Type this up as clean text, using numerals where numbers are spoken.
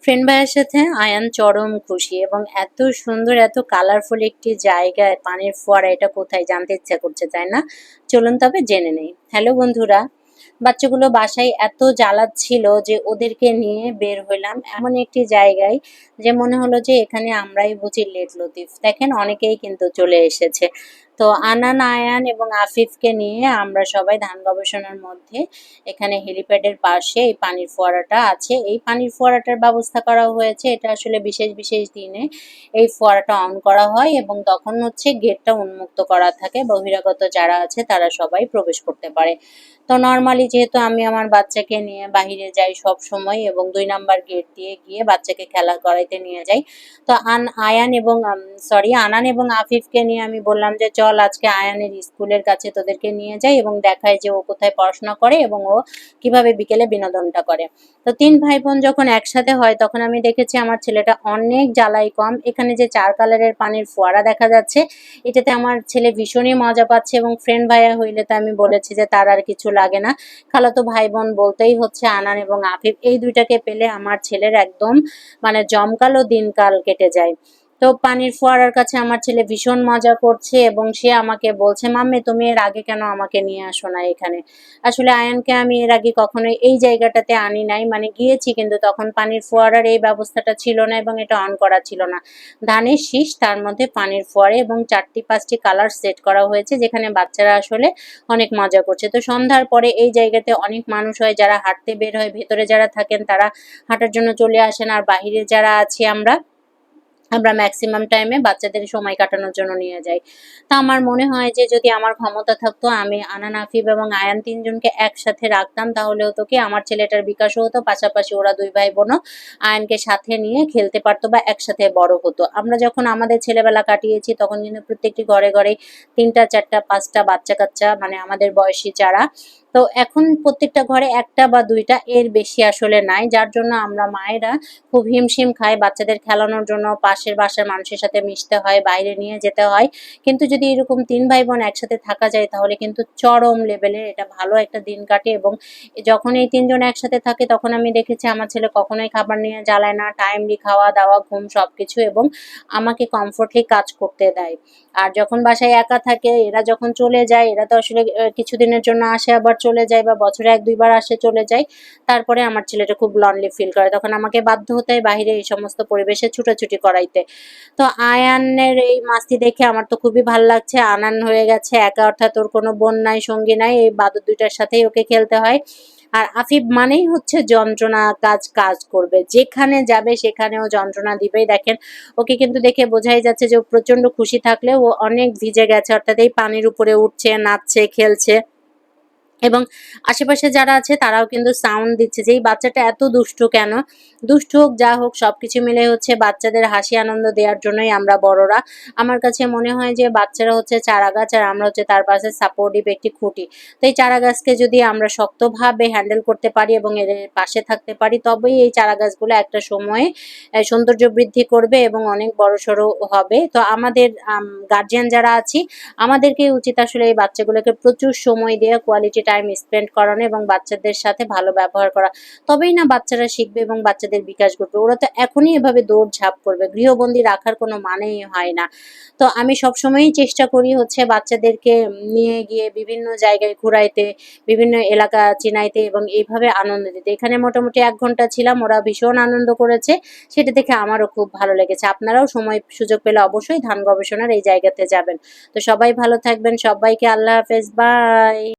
Friend ভাইয়ের সাথে আয়ান চরম খুশি এবং এত সুন্দর এত কালারফুল একটি জায়গায় পানির ফোয়ারা, এটা কোথায় জানতে ইচ্ছা করছে তাই না? চলুন তবে জেনে নেই। হ্যালো বন্ধুরা, বাচ্চাগুলো বাসায় এত জ্বালাচ্ছিল যে ওদেরকে নিয়ে বের হইলাম এমন একটি জায়গায় যে মনে হলো যে এখানে আমরাই বুঝি লেট লতিফ। দেখেন অনেকেই কিন্তু চলে এসেছে। তো আনান, আয়ান এবং আফিফকে নিয়ে আমরা সবাই ধান গবেষণার মধ্যে এখানে হেলিপ্যাডের পাশে এই পানির ফোয়ারাটা আছে। এই পানির ফোয়ারাটার ব্যবস্থা করা হয়েছে, এটা আসলে বিশেষ বিশেষ দিনে এই ফোয়ারাটা অন করা হয় এবং তখন হচ্ছে গেটটা উন্মুক্ত করা থাকে, বহিরাগত যারা আছে তারা সবাই প্রবেশ করতে পারে। তো নর্মালি যেহেতু আমি আমার বাচ্চাকে নিয়ে বাহিরে যাই সব সময় এবং ২ নাম্বার গেট দিয়ে গিয়ে বাচ্চাকে খেলা করাইতে নিয়ে যাই। তো আনান এবং আফিফকে নিয়ে আমি বললাম যে চল আজকে আয়ানের স্কুলের কাছে তোদেরকে নিয়ে যাই এবং দেখায় যে ও কোথায় পড়াশোনা করে এবং ও কিভাবে বিকেলে বিনোদনটা করে। তো ৩ ভাই বোন যখন একসাথে হয় তখন আমি দেখেছি আমার ছেলেটা অনেক জ্বালাই কম। এখানে যে ৪ কালারের পানির ফোয়ারা দেখা যাচ্ছে, এটাতে আমার ছেলে ভীষণই মজা পাচ্ছে এবং ফ্রেন্ড ভাইয়া হইলে তো আমি বলেছি যে তার আর কিছু লাগে না। খালাতো ভাই বোন বলতেই হচ্ছে আনান এবং আফিফ, এই দুইটাকে পেলে আমার ছেলের একদম মানে জমকালো দিনকাল কেটে যায়। তো পানির ফোয়ারার কাছে আমার ছেলে ভীষণ মজা করছে এবং সে আমাকে বলছে, মাম্মি তুমি এর আগে কেন আমাকে নিয়ে আসো না এখানে? আসলে আয়ানকে আমি এর আগে কখনোই এই জায়গাটাতে আনি নাই, মানে গিয়েছি কিন্তু তখন পানির ফোয়ারার এই ব্যবস্থাটা ছিল না এবং এটা অন করা ছিল না। ধানের শীষ, তার মধ্যে পানির ফোয়ারা এবং ৪টি ৫টি কালার সেট করা হয়েছে যেখানে বাচ্চারা আসলে অনেক মজা করছে। তো সন্ধ্যার পরে এই জায়গাতে অনেক মানুষ হয় যারা হাঁটতে বের হয়, ভেতরে যারা থাকেন তারা হাঁটার জন্য চলে আসেন, আর বাহিরে যারা আছি আমরা আমরা ম্যাক্সিমাম টাইমে বাচ্চাদের সময় কাটানোর জন্য নিয়ে যাই। তো আমার মনে হয় যে যদি আমার ক্ষমতা থাকতো আমি আনান, আফিফ এবং আয়ান ৩ জনকে একসাথে রাখতাম, তাহলে হতো কি আমার ছেলেটার বিকাশও হতো, পাশাপাশি ওরা ২ ভাই বোনও আয়ানকে সাথে নিয়ে খেলতে পারতো বা একসাথে বড় হতো। আমরা যখন আমাদের ছেলেবেলা কাটিয়েছি তখন কিন্তু প্রত্যেকটি ঘরে ঘরে ৩টা ৪টা ৫টা বাচ্চা কাচ্চা, মানে আমাদের বয়সী যারা। তো এখন প্রত্যেকটা ঘরে ১টা বা ২টা, এর বেশি আসলে নাই, যার জন্য আমরা মায়েরা খুব হিমশিম খাই বাচ্চাদের খেলানোর জন্য। পাশের বাসার মানুষের সাথে মিশতে হয়, বাইরে নিয়ে যেতে হয়। কিন্তু যদি এরকম ৩ ভাই বোন একসাথে থাকা যায় তাহলে কিন্তু চরম লেভেলের এটা ভালো একটা দিন কাটে এবং যখন এই ৩ জন একসাথে থাকে তখন আমি দেখেছি আমার ছেলে কখনোই খাবার নিয়ে জ্বালায় না, টাইমলি খাওয়া দাওয়া ঘুম সবকিছু, এবং আমাকে কমফোর্টলি কাজ করতে দেয়। আর যখন বাসায় একা থাকে, এরা যখন চলে যায়, এরা তো আসলে কিছুদিনের জন্য আসে আবার চলে যায় বা বছরে ১-২ বার আসে চলে যায়, তারপরে আমার ছেলেটা খুব লনলি ফিল করে, তখন আমাকে বাধ্য হতে হয় বাহিরে এই সমস্ত পরিবেশে ছুটাছুটি করাইতে। তো আয়ানের এই মাস্তি দেখে আমার তো খুবই ভাল লাগছে। আনান হয়ে গেছে একা, অর্থাৎ ওর কোনো বোন নাই, সঙ্গী নাই, এই বাদর দুইটার সাথেই ওকে খেলতে হয়। আর আফিফ মানেই হচ্ছে যন্ত্রণা, কাজ কাজ করবে, যেখানে যাবে সেখানেও যন্ত্রণা দিবেই। দেখেন ওকে কিন্তু দেখে বোঝাই যাচ্ছে যে ও প্রচন্ড খুশি থাকলেও ও অনেক ভিজে গেছে, অর্থাৎ এই পানির উপরে উঠছে, নাচছে, খেলছে এবং আশেপাশে যারা আছে তারাও কিন্তু সাউন্ড দিচ্ছে যে এই বাচ্চাটা এত দুষ্টু কেন। দুষ্টু হোক যা হোক সবকিছু মিলে হচ্ছে বাচ্চাদের হাসি আনন্দ দেওয়ার জন্যই আমরা বড়রা। আমার কাছে মনে হয় যে বাচ্চারা হচ্ছে চারা গাছ আর আমরা হচ্ছে তার পাশে সাপোর্টিভ একটি খুঁটি। তো এই চারা গাছকে যদি আমরা শক্তভাবে হ্যান্ডেল করতে পারি এবং এর পাশে থাকতে পারি, তবেই এই চারা গাছগুলো একটা সময়ে সৌন্দর্য বৃদ্ধি করবে এবং অনেক বড়সড় হবে। তো আমাদের গার্জিয়ান যারা আছি আমাদেরকেই উচিত আসলে এই বাচ্চাগুলোকে প্রচুর সময় দেওয়া, কোয়ালিটি টাইম স্পেন্ড করানো এবং বাচ্চাদের সাথে ভালো ব্যবহার করা। তবেই না বাচ্চারা শিখবে এবং বাচ্চাদের বিকাশ ঘটবে। ওরা তো এখনই এভাবে দৌড়ঝাঁপ করবে, গৃহবন্দী রাখার কোনো মানেই হয় না। তো আমি সবসময়ই চেষ্টা করি হচ্ছে বাচ্চাদেরকে নিয়ে গিয়ে বিভিন্ন জায়গায় ঘুরাইতে, বিভিন্ন এলাকা চিনাইতে এবং এইভাবে আনন্দ দিতে। এখানে মোটামুটি ১ ঘন্টা ছিলাম, ওরা ভীষণ আনন্দ করেছে, সেটা দেখে আমারও খুব ভালো লেগেছে। আপনারাও সময় সুযোগ পেলে অবশ্যই ধান গবেষণার এই জায়গাতে যাবেন। তো সবাই ভালো থাকবেন, সবাইকে আল্লাহ হাফেজ, বাই।